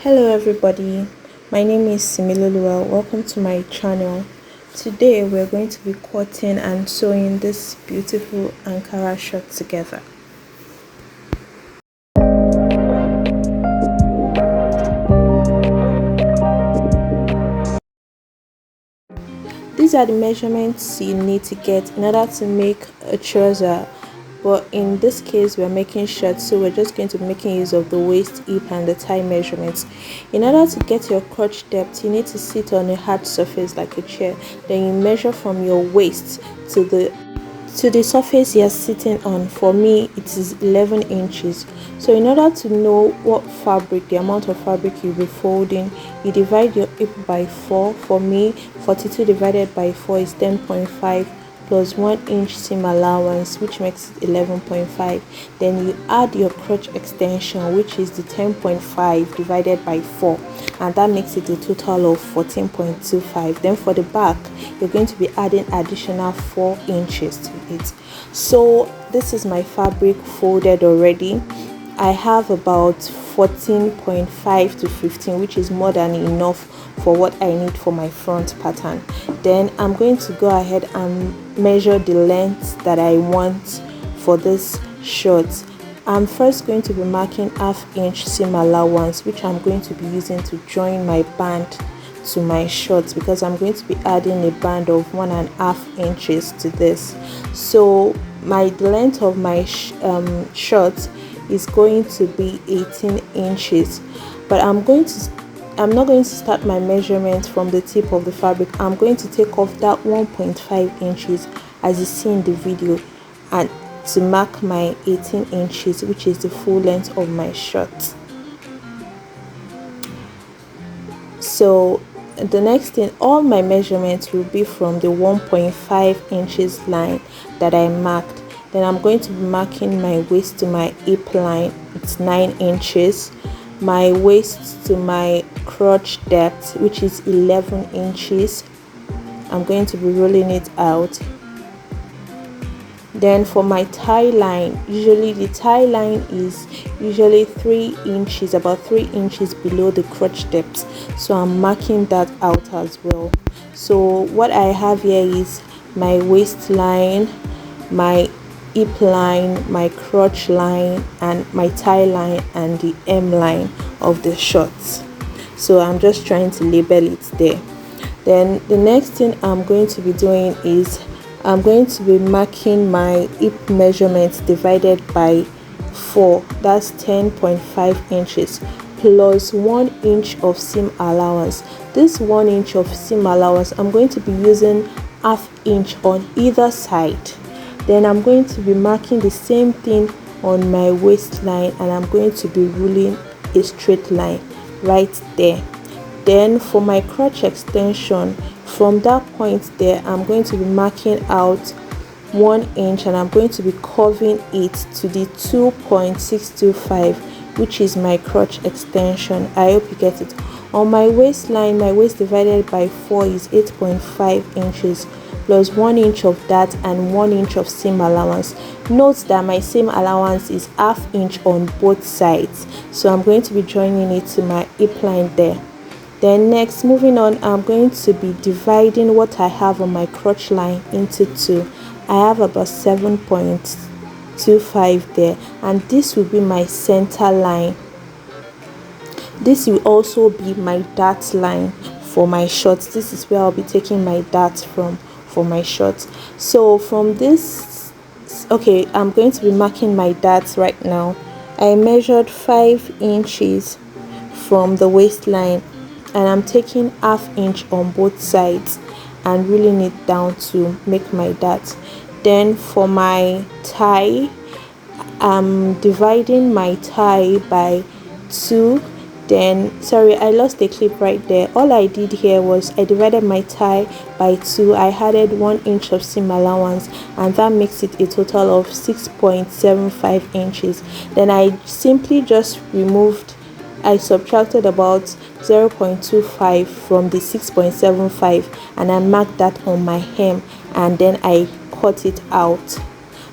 Hello everybody, my name is Similoluwa. Welcome to my channel. Today we're going to be cutting and sewing this beautiful Ankara shirt together. These are the measurements you need to get in order to make a trouser, but in this case we're making shirts, so we're just going to be making use of the waist, hip and the thigh measurements. In order to get your crotch depth, you need to sit on a hard surface like a chair. Then you measure from your waist to the surface you're sitting on. For me it is 11 inches. So in order to know what fabric, the amount of fabric you'll be folding, you divide your hip by 4. For me, 42 divided by 4 is 10.5 plus 1 inch seam allowance, which makes it 11.5. Then you add your crotch extension, which is the 10.5 divided by 4, and that makes it a total of 14.25. Then for the back, you're going to be adding additional 4 inches to it. So this is my fabric folded already. I have about 14.5 to 15, which is more than enough for what I need for my front pattern. Then I'm going to go ahead and measure the length that I want for this shirt. I'm first going to be marking half-inch seam allowance, which I'm going to be using to join my band to my shorts, because I'm going to be adding a band of 1.5 inches to this. So the length of my shirt is going to be 18 inches, but I'm not going to start my measurement from the tip of the fabric. I'm going to take off that 1.5 inches as you see in the video, and to mark my 18 inches, which is the full length of my shirt. So the next thing, all my measurements will be from the 1.5 inches line that I marked. Then I'm going to be marking my waist to my hip line, it's 9 inches. My waist to my crotch depth, which is 11 inches. I'm going to be rolling it out. Then for my thigh line, usually the thigh line is usually 3 inches, about 3 inches below the crotch depth, so I'm marking that out as well. So what I have here is my waistline, my hip line, my crotch line and my thigh line and the hem line of the shorts. So I'm just trying to label it there. Then the next thing I'm going to be doing is I'm going to be marking my hip measurements divided by 4, that's 10.5 inches plus 1 inch of seam allowance. This 1 inch of seam allowance, I'm going to be using half inch on either side. Then I'm going to be marking the same thing on my waistline, and I'm going to be ruling a straight line right there. Then for my crotch extension, from that point there, I'm going to be marking out 1 inch, and I'm going to be curving it to the 2.625, which is my crotch extension. I hope you get it. On my waistline, my waist divided by 4 is 8.5 inches plus 1 inch of that and 1 inch of seam allowance. Note that my seam allowance is half inch on both sides, so I'm going to be joining it to my hip line there. Then next, moving on, I'm going to be dividing what I have on my crotch line into 2. I have about 7.25 there, and this will be my center line. This will also be my dart line for my shorts. This is where I'll be taking my darts from for my shorts. So from this, okay, I'm going to be marking my darts right now. I measured 5 inches from the waistline, and I'm taking half inch on both sides and reeling it down to make my darts. Then for my thigh, I'm dividing my thigh by 2. Then sorry, I lost the clip right there. All I did here was I divided my thigh by 2. I added 1 inch of seam allowance, and that makes it a total of 6.75 inches. Then I simply just I subtracted about 0.25 from the 6.75, and I marked that on my hem, and then I cut it out.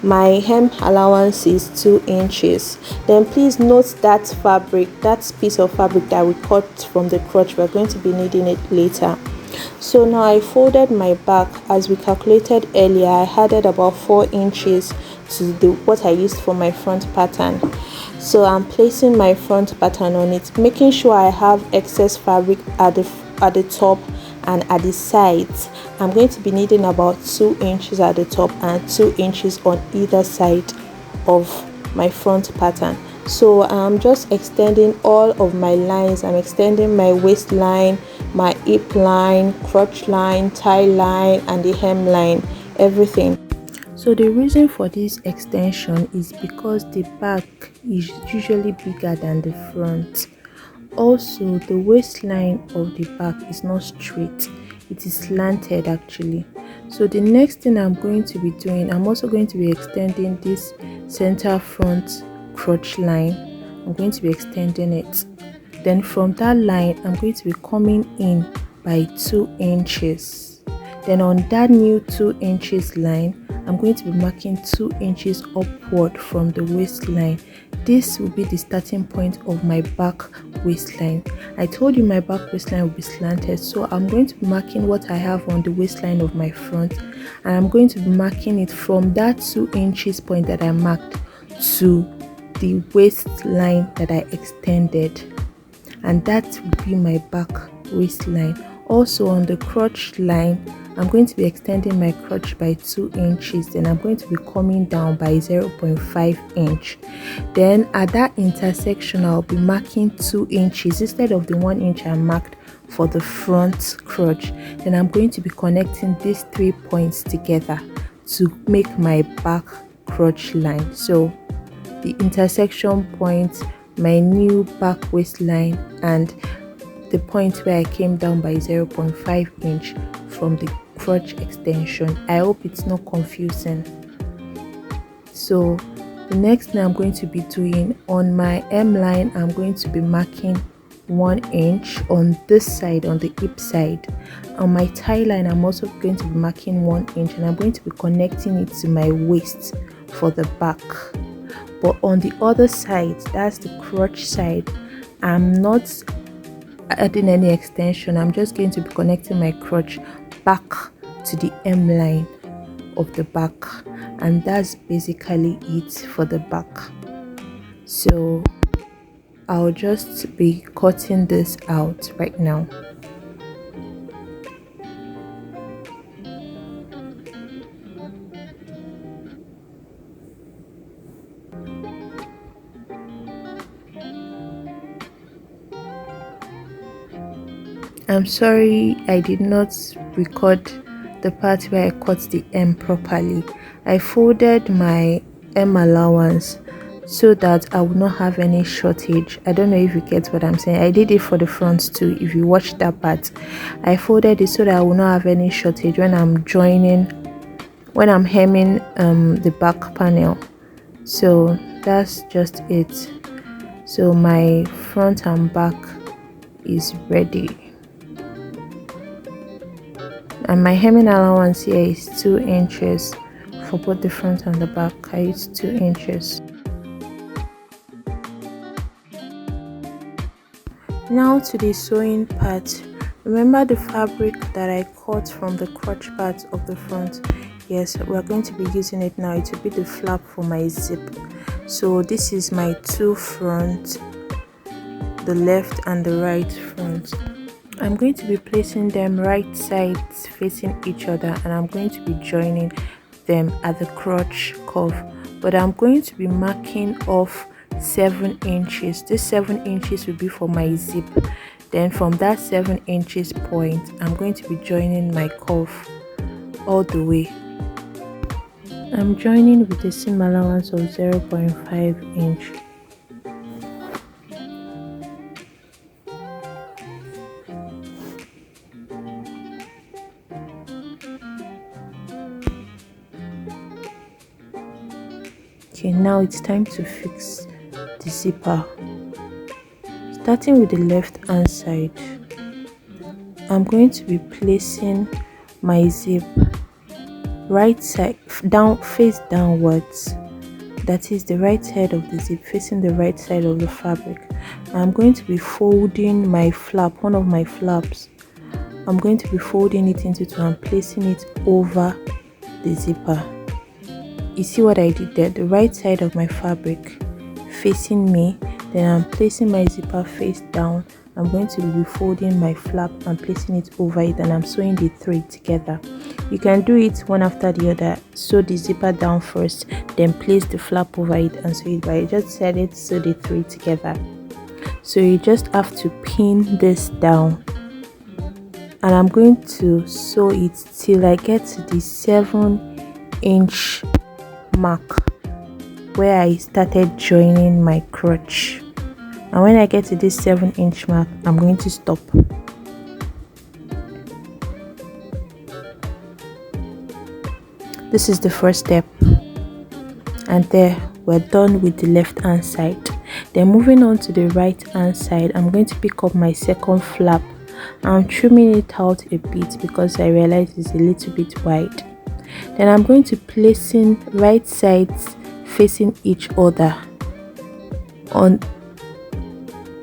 my hem allowance is 2 inches. Then please note that fabric, that piece of fabric that we cut from the crotch, we're going to be needing it later. So now I folded my back as we calculated earlier. I added about 4 inches to what I used for my front pattern. So I'm placing my front pattern on it, making sure I have excess fabric at the top and at the sides. I'm going to be needing about 2 inches at the top and 2 inches on either side of my front pattern. So I'm just extending all of my lines. I'm extending my waistline, my hip line, crotch line, thigh line, and the hem line, everything. So the reason for this extension is because the back is usually bigger than the front. Also, the waistline of the back is not straight, it is slanted actually. So the next thing I'm going to be doing, I'm also going to be extending this center front crotch line. I'm going to be extending it. Then from that line, I'm going to be coming in by 2 inches. Then on that new 2 inches line, I'm going to be marking 2 inches upward from the waistline. This will be the starting point of my back waistline. I told you my back waistline will be slanted, so I'm going to be marking what I have on the waistline of my front, and I'm going to be marking it from that 2 inches point that I marked to the waistline that I extended, and that will be my back waistline. Also on the crotch line, I'm going to be extending my crotch by 2 inches. Then I'm going to be coming down by 0.5 inch. Then at that intersection, I'll be marking 2 inches instead of the 1 inch I marked for the front crotch. Then I'm going to be connecting these 3 points together to make my back crotch line. So the intersection point, my new back waistline, and the point where I came down by 0.5 inch from the crotch extension. I hope it's not confusing. So the next thing I'm going to be doing, on my hem line, I'm going to be marking 1 inch on this side, on the hip side. On my thigh line, I'm also going to be marking 1 inch, and I'm going to be connecting it to my waist for the back. But on the other side, that's the crotch side, I'm not adding any extension. I'm just going to be connecting my crotch back to the hem line of the back, and that's basically it for the back. So I'll just be cutting this out right now. I'm sorry I did not record the part where I cut the hem properly. I folded my hem allowance so that I would not have any shortage. I don't know if you get what I'm saying. I did it for the front too. If you watch that part, I folded it so that I will not have any shortage when I'm joining, when I'm hemming the back panel. So that's just it. So my front and back is ready, and my hemming allowance here is 2 inches for both the front and the back. I used 2 inches. Now to the sewing part. Remember the fabric that I cut from the crotch part of the front? Yes, we're going to be using it now. It will be the flap for my zip. So this is my 2 front, the left and the right front. I'm going to be placing them right sides facing each other, and I'm going to be joining them at the crotch curve, but I'm going to be marking off 7 inches. This 7 inches will be for my zip. Then from that 7 inches point, I'm going to be joining my curve all the way. I'm joining with a seam allowance of 0.5 inch. Okay, now it's time to fix the zipper. Starting with the left hand side, I'm going to be placing my zip right side down, face downwards. That is the right side of the zip facing the right side of the fabric. I'm going to be folding my flap, one of my flaps. I'm going to be folding it into two and placing it over the zipper. You see what I did there? The right side of my fabric facing me, then I'm placing my zipper face down. I'm going to be folding my flap and placing it over it, and I'm sewing the three together. You can do it one after the other. Sew the zipper down first, then place the flap over it and sew it, but I just decided to sew the three together. So you just have to pin this down, and I'm going to sew it till I get to the 7-inch mark where I started joining my crotch. And when I get to this 7-inch mark, I'm going to stop. This is the first step, and there we're done with the left hand side. Then moving on to the right hand side, I'm going to pick up my second flap. I'm trimming it out a bit because I realize it's a little bit wide. Then I'm going to place in right sides facing each other on.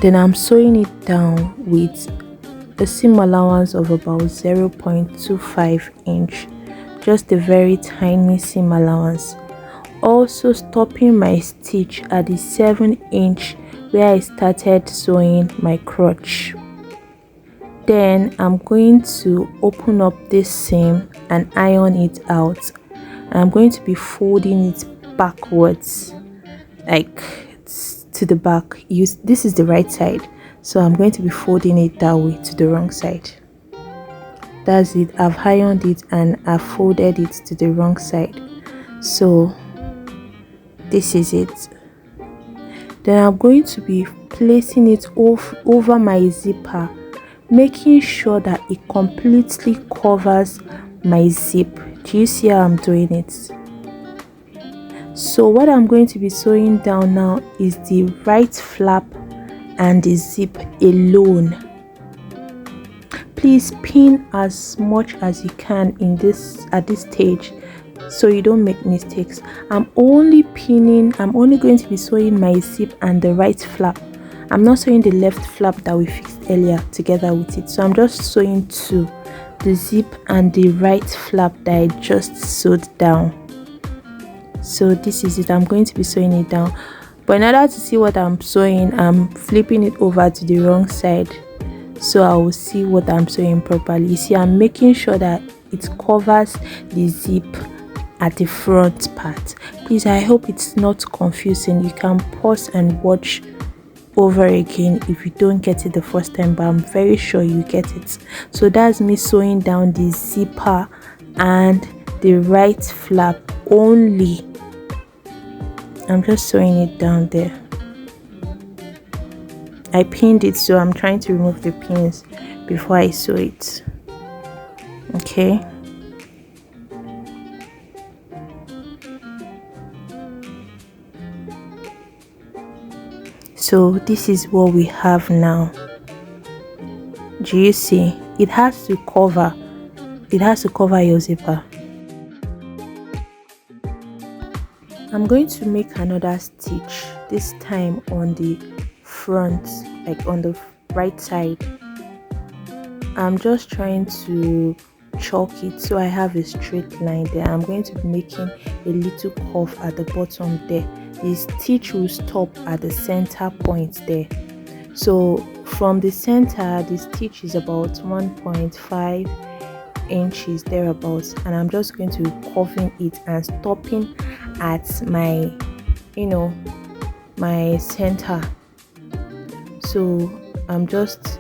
Then I'm sewing it down with a seam allowance of about 0.25 inch, just a very tiny seam allowance. Also stopping my stitch at the 7-inch where I started sewing my crotch. Then I'm going to open up this seam and iron it out. And I'm going to be folding it backwards, like to the back. This is the right side, so I'm going to be folding it that way to the wrong side. That's it. I've ironed it and I've folded it to the wrong side. So this is it. Then I'm going to be placing it over my zipper, making sure that it completely covers my zip. Do you see how I'm doing it? So what I'm going to be sewing down now is the right flap and the zip alone. Please pin as much as you can at this stage so you don't make mistakes. I'm only going to be sewing my zip and the right flap. I'm not sewing the left flap that we fixed earlier together with it. So I'm just sewing two, the zip and the right flap that I just sewed down. So this is it. I'm going to be sewing it down, but in order to see what I'm sewing, I'm flipping it over to the wrong side so I will see what I'm sewing properly. You see, I'm making sure that it covers the zip at the front part. Please, I hope it's not confusing. You can pause and watch over again if you don't get it the first time, but I'm very sure you get it. So that's me sewing down the zipper and the right flap only. I'm just sewing it down there. I pinned it, so I'm trying to remove the pins before I sew it. Okay. So this is what we have now. Do you see? It has to cover your zipper. I'm going to make another stitch, this time on the front, like on the right side. I'm just trying to chalk it so I have a straight line there. I'm going to be making a little curve at the bottom there. The stitch will stop at the center point there. So from the center, the stitch is about 1.5 inches thereabouts, and I'm just going to be curving it and stopping at my my center. So I'm just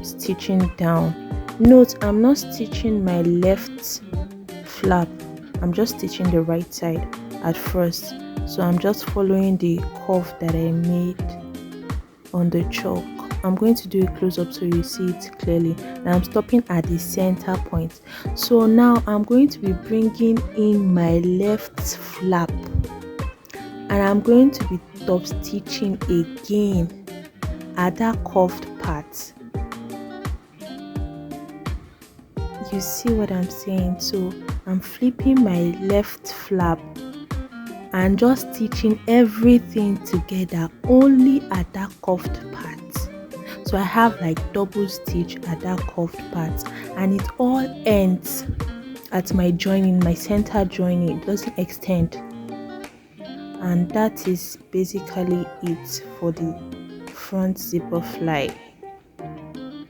stitching down. Note, I'm not stitching my left flap, I'm just stitching the right side at first. So I'm just following the curve that I made on the chalk. I'm going to do a close-up so you see it clearly, and I'm stopping at the center point. So now I'm going to be bringing in my left flap, and I'm going to be top stitching again at that curved part. You see what I'm saying? So I'm flipping my left flap and just stitching everything together only at that cuffed part. So I have like double stitch at that cuffed part, and it all ends at my joining, my center joining. It doesn't extend. And that is basically it for the front zipper fly.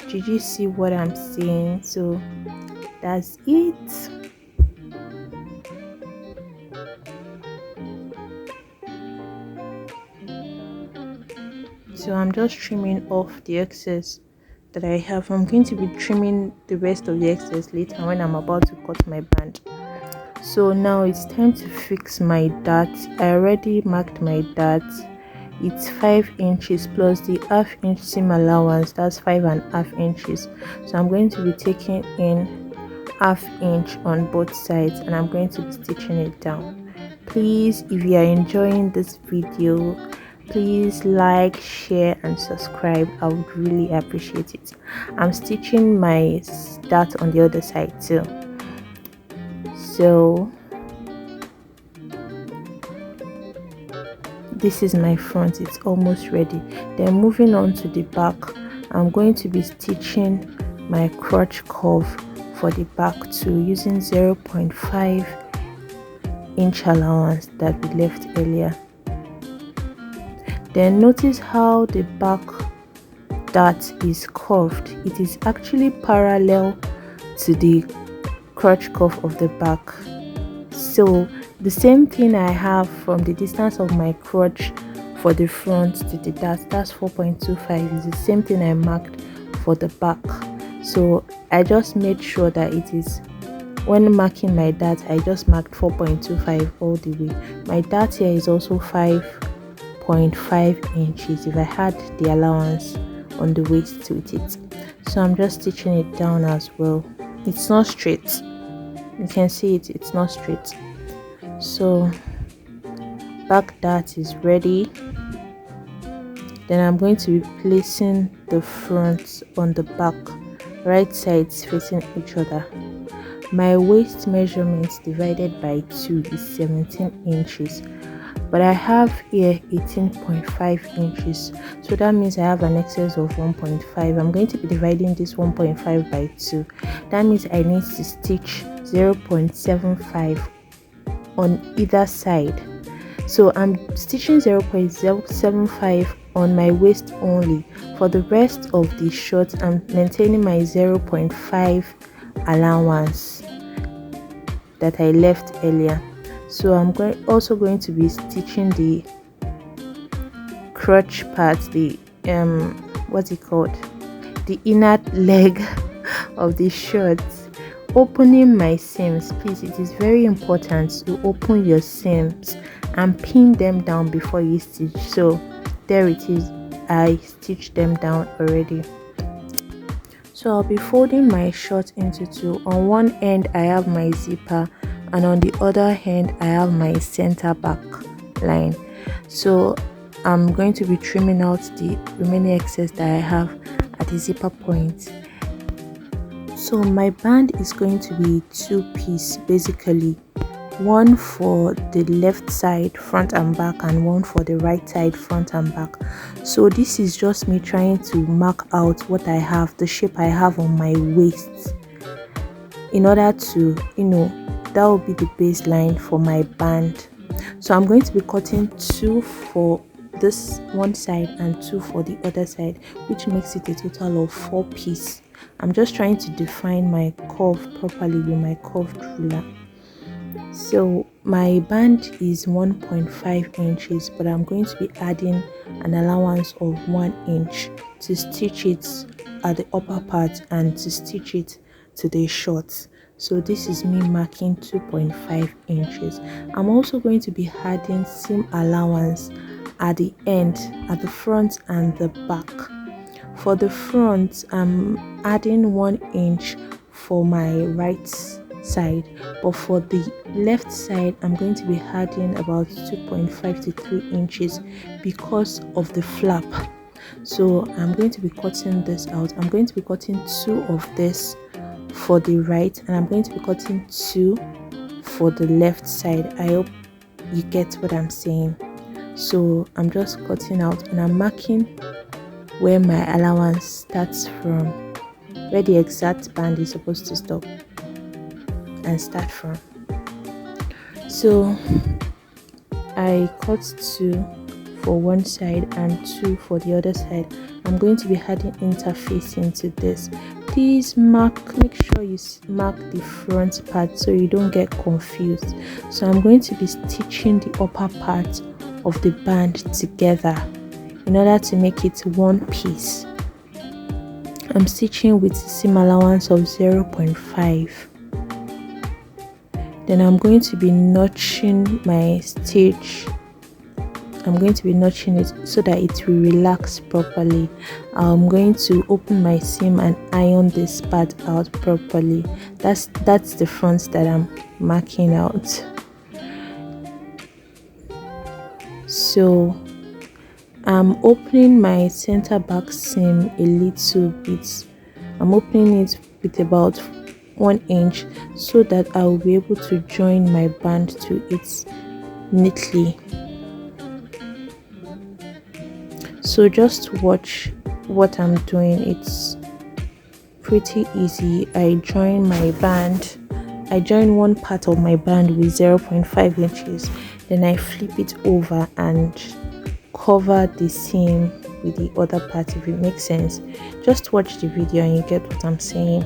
Did you see what I'm saying? So that's it. So I'm just trimming off the excess that I have. I'm going to be trimming the rest of the excess later when I'm about to cut my band. So now it's time to fix my dart. I already marked my dart. It's 5 inches plus the ½ inch seam allowance. That's 5.5 inches. So I'm going to be taking in ½ inch on both sides, and I'm going to be stitching it down. Please, if you are enjoying this video, please like, share and subscribe. I would really appreciate it. I'm stitching my dart on the other side too. So this is my front. It's almost ready. Then moving on to the back, I'm going to be stitching my crotch curve for the back too, using 0.5 inch allowance that we left earlier. Then notice how the back dart is curved. It is actually parallel to the crotch curve of the back. So the same thing I have from the distance of my crotch for the front to the dart, that's 4.25, is the same thing I marked for the back. So I just made sure that it is, when marking my dart, I just marked 4.25 all the way. My dart here is also 5.5 inches if I had the allowance on the waist with it. So I'm just stitching it down as well. It's not straight. You can see it's not straight. So back dart is ready. Then I'm going to be placing the front on the back, right sides facing each other. My waist measurement divided by 2 is 17 inches, but I have here 18.5 inches, so that means I have an excess of 1.5. I'm going to be dividing this 1.5 by 2. That means I need to stitch 0.75 on either side. So I'm stitching 0.075 on my waist only. For the rest of the short, I'm maintaining my 0.5 allowance that I left earlier. So I'm also going to be stitching the crotch part, the what's it called, the inner leg of the shirt, opening my seams. Please, it is very important to open your seams and pin them down before you stitch. So there it is, I stitched them down already. So I'll be folding my short into two. On one end I have my zipper, and on the other hand I have my center back line. So I'm going to be trimming out the remaining excess that I have at the zipper point. So my band is going to be 2-piece, basically, one for the left side front and back and one for the right side front and back. So this is just me trying to mark out what I have, the shape I have on my waist, in order to, that will be the baseline for my band. So I'm going to be cutting 2 for this one side and 2 for the other side, which makes it a total of 4 pieces. I'm just trying to define my curve properly with my curved ruler. So my band is 1.5 inches, but I'm going to be adding an allowance of 1 inch to stitch it at the upper part and to stitch it to the shorts. So this is me marking 2.5 inches. I'm also going to be adding seam allowance at the end, at the front and the back. For the front, I'm adding 1 inch for my right side, but for the left side I'm going to be adding about 2.5 to 3 inches because of the flap. So I'm going to be cutting this out. I'm going to be cutting 2 of this for the right, and I'm going to be cutting 2 for the left side. I hope you get what I'm saying. So I'm just cutting out and I'm marking where my allowance starts from, where the exact band is supposed to stop and start from. So I cut 2 for one side and 2 for the other side. I'm going to be adding interfacing to this. Please make sure you mark the front part so you don't get confused. So I'm going to be stitching the upper part of the band together in order to make it one piece. I'm stitching with seam allowance of 0.5. Then I'm going to be notching my stitch. I'm going to be notching it so that it will relax properly. I'm going to open my seam and iron this part out properly. That's the front that I'm marking out. So I'm opening my center back seam a little bit. I'm opening it with about 1 inch so that I will be able to join my band to it neatly. So just watch what I'm doing. It's pretty easy. I join my band. I join one part of my band with 0.5 inches. Then I flip it over and cover the seam with the other part, if it makes sense. Just watch the video and you get what I'm saying.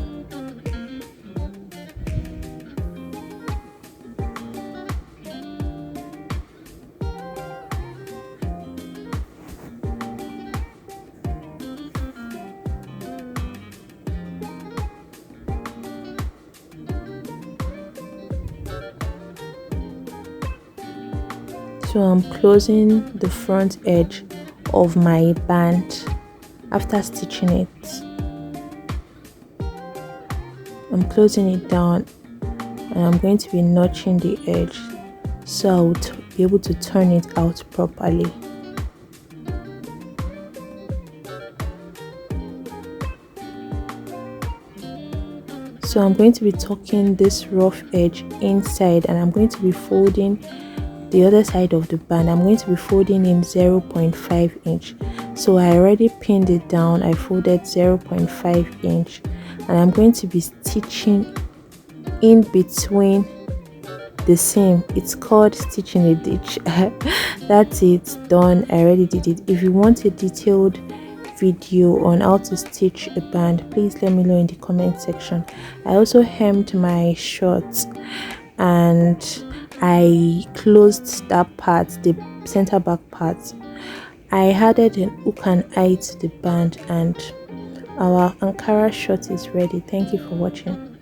So I'm closing the front edge of my band after stitching it. I'm closing it down and I'm going to be notching the edge so I would be able to turn it out properly. So I'm going to be tucking this rough edge inside and I'm going to be folding the other side of the band. I'm going to be folding in 0.5 inch. So I already pinned it down. I folded 0.5 inch and I'm going to be stitching in between the seam. It's called stitching a ditch. That's it, done. I already did it. If you want a detailed video on how to stitch a band, please let me know in the comment section. I also hemmed my shorts and I closed that part, the center back part. I added an hook and eye to the band and our Ankara short is ready. Thank you for watching.